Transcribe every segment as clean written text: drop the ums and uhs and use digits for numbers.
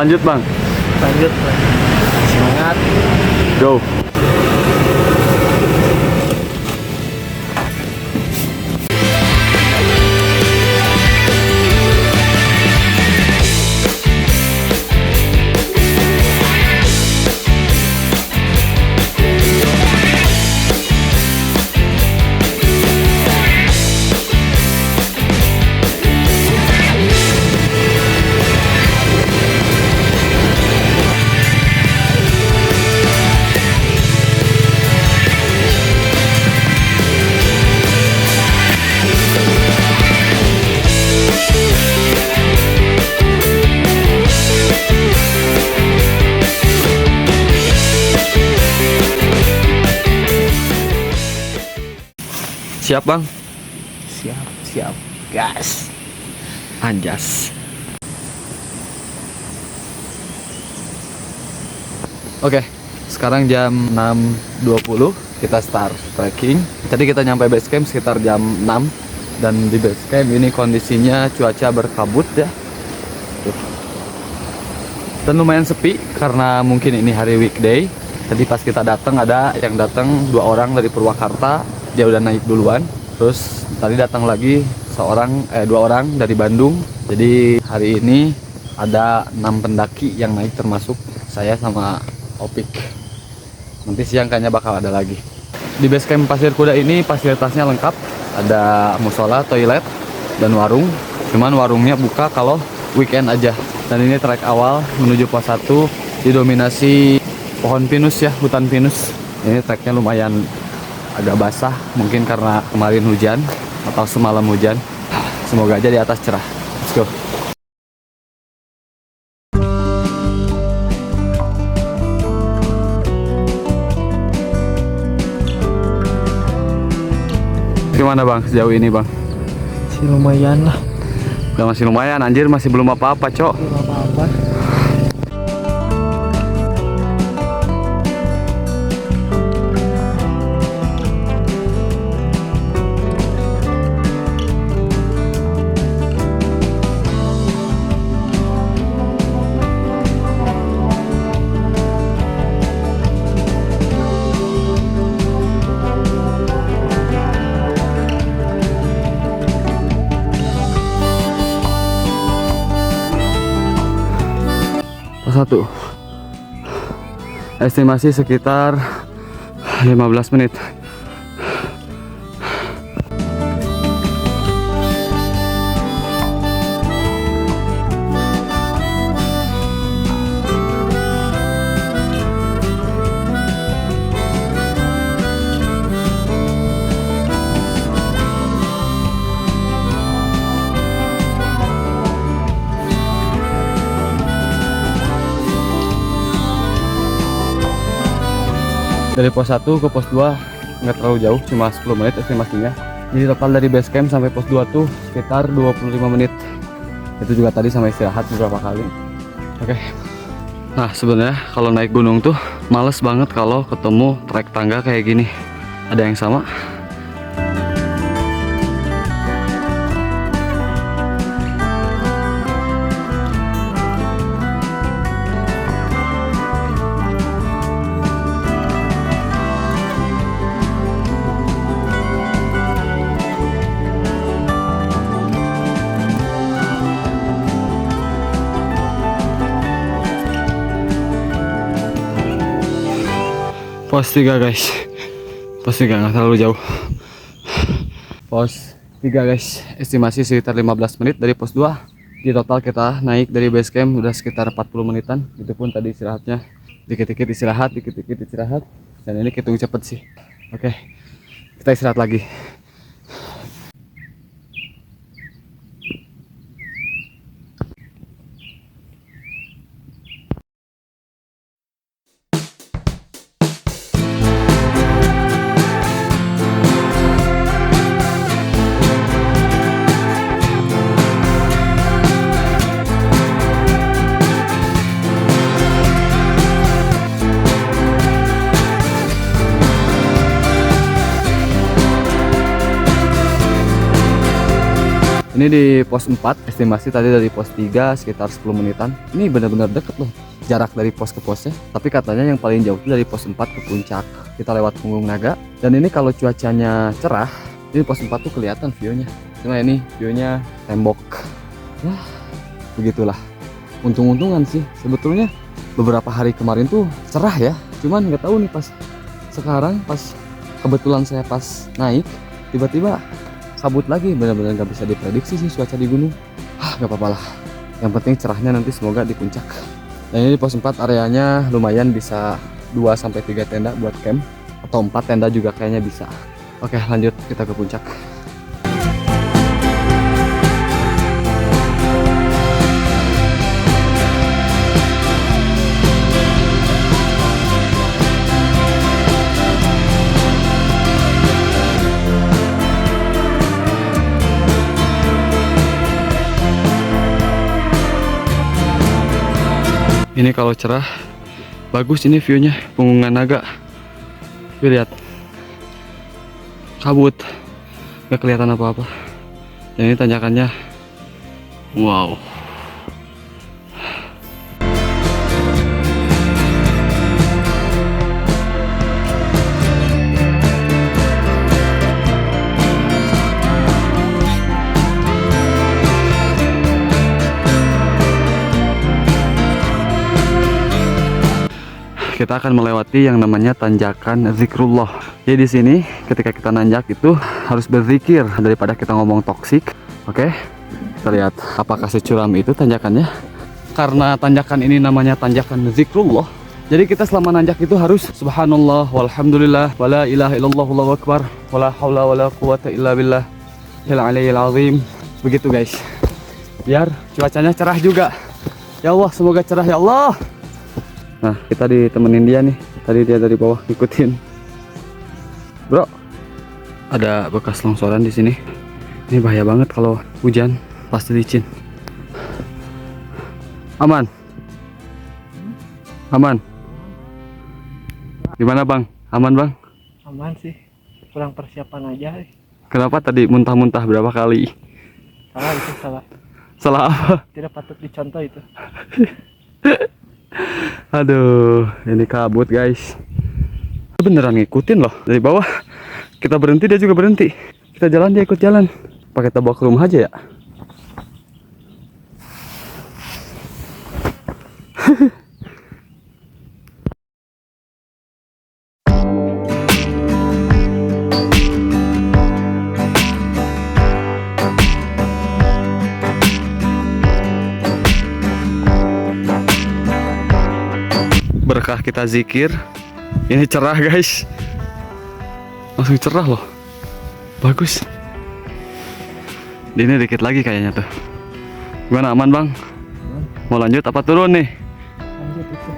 Lanjut bang. Lanjut. Semangat. Go. Siap bang? Siap. Gas. Anjas. Oke, sekarang jam 6.20 kita start trekking. Tadi kita nyampe base camp sekitar jam 6 dan di base camp ini kondisinya cuaca berkabut ya. Tuh. Dan lumayan sepi karena mungkin ini hari weekday. Tadi pas kita datang ada yang datang 2 orang dari Purwakarta, dia udah naik duluan. Terus tadi datang lagi 2 orang dari Bandung. Jadi hari ini ada 6 pendaki yang naik termasuk saya sama Opik. Nanti siang kayaknya bakal ada lagi. Di base camp Pasir Kuda ini fasilitasnya lengkap. Ada musola, toilet, dan warung. Cuman warungnya buka kalau weekend aja. Dan ini trek awal menuju pos 1 didominasi pohon pinus ya, hutan pinus. Ini treknya lumayan agak basah, mungkin karena kemarin hujan atau semalam hujan. Semoga aja di atas cerah. Let's go. Gimana bang sejauh ini bang? Masih lumayan lah. Udah masih lumayan anjir, masih belum apa-apa cok. Belum apa-apa. Satu estimasi sekitar 15 menit. Dari pos 1 ke pos 2 nggak terlalu jauh, cuma 10 menit estimasinya. Jadi total dari base camp sampai pos 2 tuh sekitar 25 menit. Itu juga tadi sama istirahat beberapa kali. Oke. Nah sebenarnya kalau naik gunung tuh males banget kalau ketemu trek tangga kayak gini. Ada yang sama? Pos 3 guys, pos 3 nggak terlalu jauh. Pos 3 guys, estimasi sekitar 15 menit dari pos 2. Di total kita naik dari base camp udah sekitar 40 menitan. Itu pun tadi istirahatnya dikit-dikit istirahat, dikit-dikit istirahat. Dan ini hitung cepet sih. Oke, kita istirahat lagi. Ini di pos 4, estimasi tadi dari pos 3 sekitar 10 menitan. Ini benar-benar deket loh jarak dari pos ke posnya. Tapi katanya yang paling jauh itu dari pos 4 ke puncak. Kita lewat Punggung Naga. Dan ini kalau cuacanya cerah, ini pos 4 tuh kelihatan view-nya. Cuma ini view-nya tembok. Ya, begitulah. Untung-untungan sih. Sebetulnya beberapa hari kemarin tuh cerah ya. Cuman nggak tahu nih pas sekarang, pas kebetulan saya pas naik, tiba-tiba kabut lagi. Benar-benar nggak bisa diprediksi sih cuaca di gunung. Nggak apa-apa lah, yang penting cerahnya nanti semoga di puncak. Dan ini di pos 4 areanya lumayan, bisa 2-3 tenda buat camp, atau 4 tenda juga kayaknya bisa. Oke, lanjut kita ke puncak. Ini kalau cerah bagus, ini viewnya Punggungan Naga. Lihat, kabut, nggak kelihatan apa-apa. Dan ini tanjakannya, wow. Kita akan melewati yang namanya tanjakan zikrullah. Jadi di sini ketika kita nanjak itu harus berzikir daripada kita ngomong toksik. Oke, kita lihat apakah securam itu tanjakannya. Karena tanjakan ini namanya tanjakan zikrullah, jadi kita selama nanjak itu harus subhanallah walhamdulillah wala ilaha illallah wallahu akbar wala haula wala quwata illa billah al aliyyil azim. Begitu guys, biar cuacanya cerah juga. Ya Allah, semoga cerah ya Allah. Nah, kita ditemenin dia nih. Tadi dia dari bawah ngikutin. Bro, ada bekas longsoran di sini. Ini bahaya banget kalau hujan, pasti licin. Aman? Aman? Gimana bang? Aman bang? Aman sih, kurang persiapan aja. Kenapa tadi muntah-muntah berapa kali? Salah itu, salah. Salah apa? Tidak patut dicontoh itu. Aduh, ini kabut guys. Beneran ngikutin loh dari bawah. Kita berhenti, dia juga berhenti. Kita jalan, dia ikut jalan. Pakai kita bawa ke rumah aja ya. Berkah kita zikir, ini cerah guys, langsung cerah loh, bagus. Ini dikit lagi kayaknya tuh. Gimana, aman bang? Mau lanjut apa turun nih? Lanjut itu.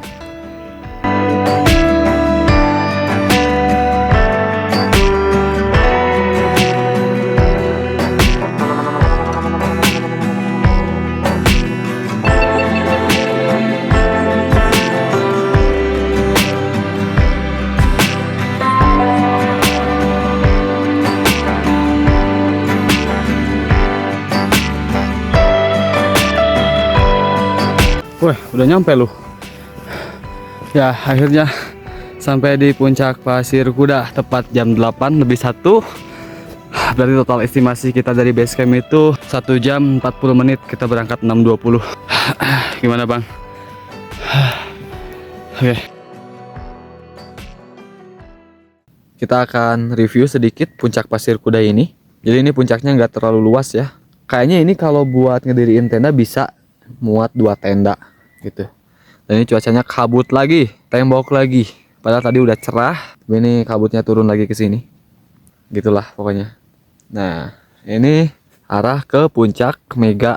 Wah, udah nyampe loh. Ya, akhirnya sampai di puncak Pasir Kuda tepat jam 8 lebih 1. Berarti total estimasi kita dari base camp itu 1 jam 40 menit. Kita berangkat 6.20. Gimana bang? Oke. Kita akan review sedikit puncak Pasir Kuda ini. Jadi ini puncaknya nggak terlalu luas ya. Kayaknya ini kalau buat ngediriin tenda bisa muat 2 tenda gitu. Dan ini cuacanya kabut lagi, tembok lagi. Padahal tadi udah cerah, tapi ini kabutnya turun lagi ke sini. Gitulah pokoknya. Nah, ini arah ke puncak Mega.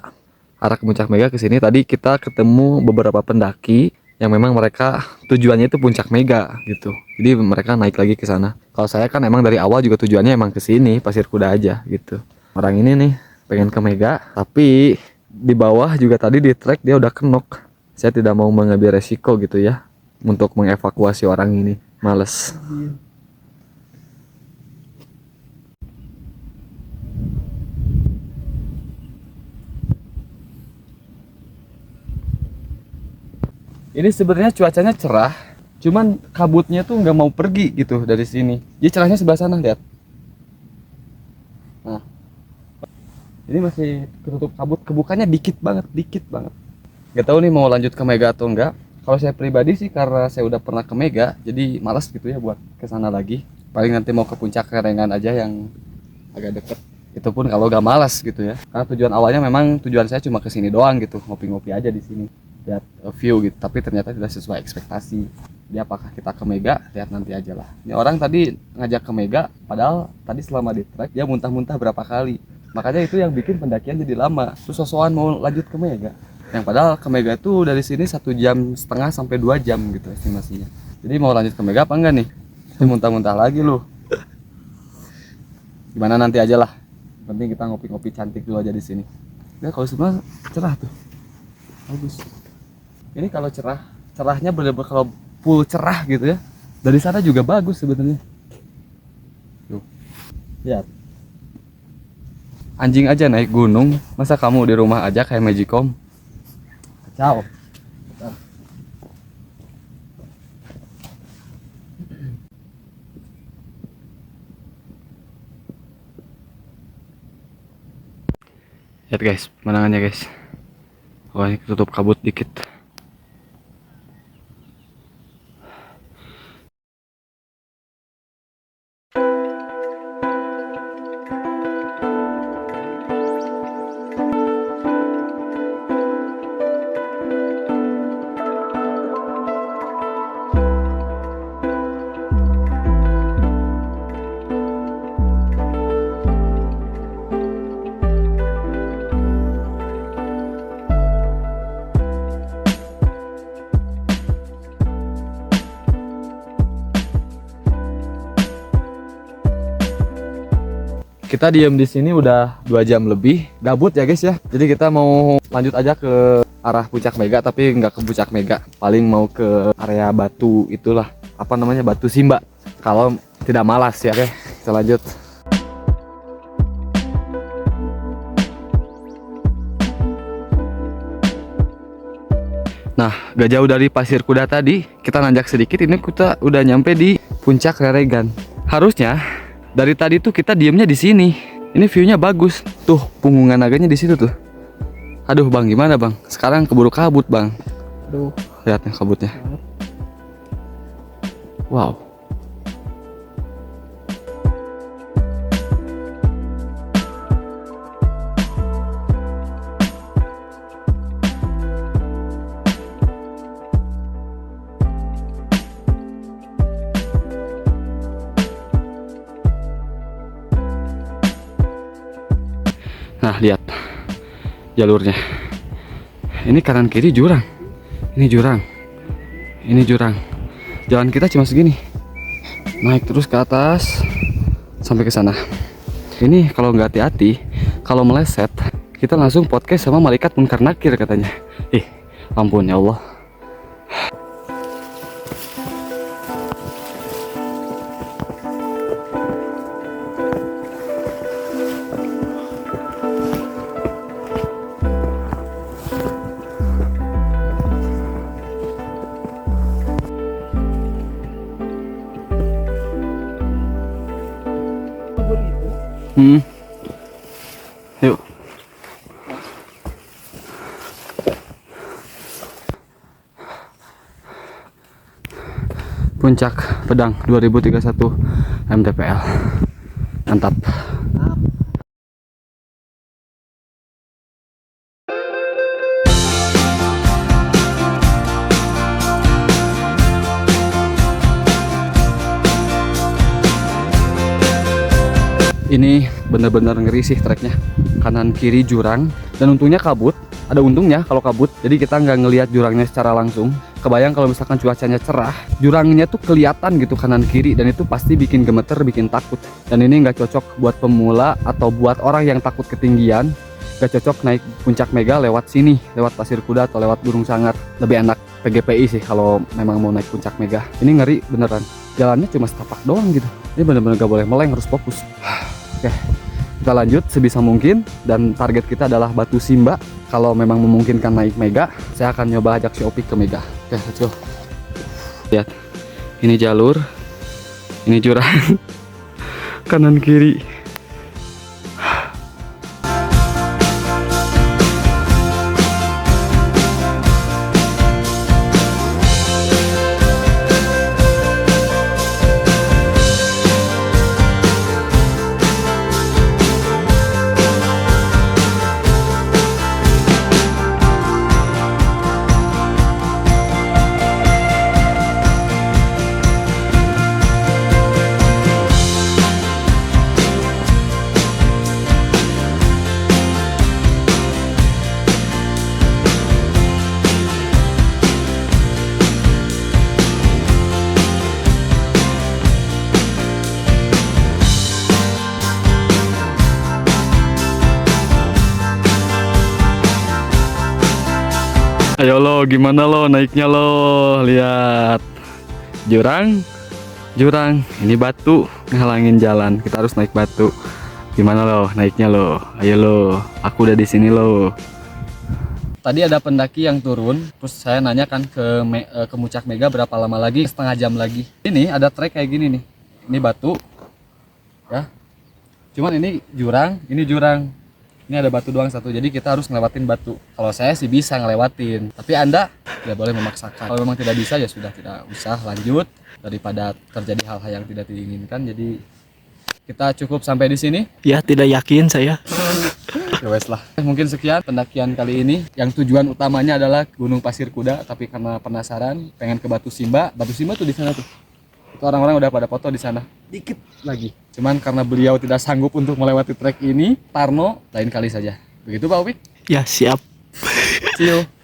Arah ke puncak Mega ke sini. Tadi kita ketemu beberapa pendaki yang memang mereka tujuannya itu puncak Mega gitu. Jadi mereka naik lagi ke sana. Kalau saya kan emang dari awal juga tujuannya emang ke sini, Pasir Kuda aja gitu. Orang ini nih pengen ke Mega, tapi di bawah juga tadi di trek dia udah kenok. Saya tidak mau mengambil resiko gitu ya untuk mengevakuasi orang ini, males. Ini sebenarnya cuacanya cerah, cuman kabutnya tuh nggak mau pergi gitu dari sini. Jadi cerahnya sebelah sana, lihat. Nah, ini masih ketutup kabut, kebukanya dikit banget, dikit banget. Gak tahu nih mau lanjut ke Mega atau enggak. Kalau saya pribadi sih karena saya udah pernah ke Mega, jadi malas gitu ya buat ke sana lagi. Paling nanti mau ke puncak Kerengan aja yang agak deket. Itu pun kalau gak malas gitu ya. Karena tujuan awalnya memang tujuan saya cuma ke sini doang gitu, ngopi-ngopi aja di sini. Lihat view gitu, tapi ternyata tidak sesuai ekspektasi. Jadi apakah kita ke Mega? Lihat nanti aja lah. Ini orang tadi ngajak ke Mega, padahal tadi selama di trek dia muntah-muntah berapa kali. Makanya itu yang bikin pendakian jadi lama. Terus sosokan mau lanjut ke Mega. Yang padahal ke Mega itu dari sini 1,5 jam sampai 2 jam gitu estimasinya. Jadi mau lanjut ke Mega apa enggak nih? Ini muntah-muntah lagi loh. Gimana nanti aja lah. Penting kita ngopi-ngopi cantik dulu aja di sini. Ya kalau sebenarnya cerah tuh. Bagus. Ini kalau cerahnya bener-bener kalau full cerah gitu ya. Dari sana juga bagus sebenarnya. Tuh. Lihat. Anjing aja naik gunung, masa kamu di rumah aja kayak Magicom? Kacau. Lihat guys, pemandangannya guys. Wah, ini ketutup kabut dikit. Kita diem di sini udah 2 jam lebih, gabut ya guys ya. Jadi kita mau lanjut aja ke arah puncak Mega, tapi nggak ke puncak Mega, paling mau ke area batu itulah, apa namanya, Batu Simba. Kalau tidak malas ya. Oke, kita lanjut. Nah, gak jauh dari Pasir Kuda tadi, kita nanjak sedikit, ini kita udah nyampe di puncak Reregan. Harusnya dari tadi tuh kita diemnya di sini. Ini view-nya bagus. Tuh, punggungan naganya di situ tuh. Aduh, Bang, gimana, Bang? Sekarang keburu kabut, Bang. Aduh, Lihat nih kabutnya. Wow. Nah, lihat jalurnya. Ini kanan kiri jurang. Ini jurang. Ini jurang. Jalan kita cuma segini. Naik terus ke atas sampai ke sana. Ini kalau nggak hati-hati, kalau meleset, kita langsung podcast sama malaikat munkar nakir katanya. Ampun ya Allah. Yuk. Puncak Pedang 2031 MTPL. Mantap. Ini bener-bener ngeri sih treknya, kanan kiri jurang, dan untungnya kabut. Ada untungnya kalau kabut, jadi kita nggak ngelihat jurangnya secara langsung. Kebayang kalau misalkan cuacanya cerah, jurangnya tuh kelihatan gitu kanan kiri, dan itu pasti bikin gemeter, bikin takut. Dan ini nggak cocok buat pemula atau buat orang yang takut ketinggian. Nggak cocok naik puncak Mega lewat sini, lewat Pasir Kuda atau lewat Gunung Sangar. Lebih enak PGPI sih kalau memang mau naik puncak Mega. Ini ngeri beneran, jalannya cuma setapak doang gitu. Ini bener-bener gak boleh meleng, harus fokus. Oke, kita lanjut sebisa mungkin, dan target kita adalah Batu Simba. Kalau memang memungkinkan naik Mega, saya akan nyoba ajak si Opik ke Mega. Oke, let's go. Lihat, ini jalur, ini jurang, kanan kiri. Ayo lo, gimana lo naiknya lo? Lihat, jurang, jurang. Ini batu ngalangin jalan. Kita harus naik batu. Gimana lo naiknya lo? Ayo lo, aku udah di sini lo. Tadi ada pendaki yang turun, terus saya nanya kan ke Puncak Mega berapa lama lagi? Setengah jam lagi. Ini ada trek kayak gini nih. Ini batu, ya. Cuman ini jurang, ini jurang. Ini ada batu doang satu, jadi kita harus ngelewatin batu. Kalau saya sih bisa ngelewatin, tapi Anda tidak boleh memaksakan. Kalau memang tidak bisa ya sudah, tidak usah lanjut daripada terjadi hal-hal yang tidak diinginkan. Jadi kita cukup sampai di sini. Ya, tidak yakin saya. Ya wes lah. Mungkin sekian pendakian kali ini. Yang tujuan utamanya adalah Gunung Pasir Kuda, tapi karena penasaran pengen ke Batu Simba. Batu Simba tuh di sana tuh. Itu orang-orang udah pada foto di sana. Dikit lagi. Cuman karena beliau tidak sanggup untuk melewati trek ini, Tarno lain kali saja. Begitu Pak Upik? Ya, siap. See you.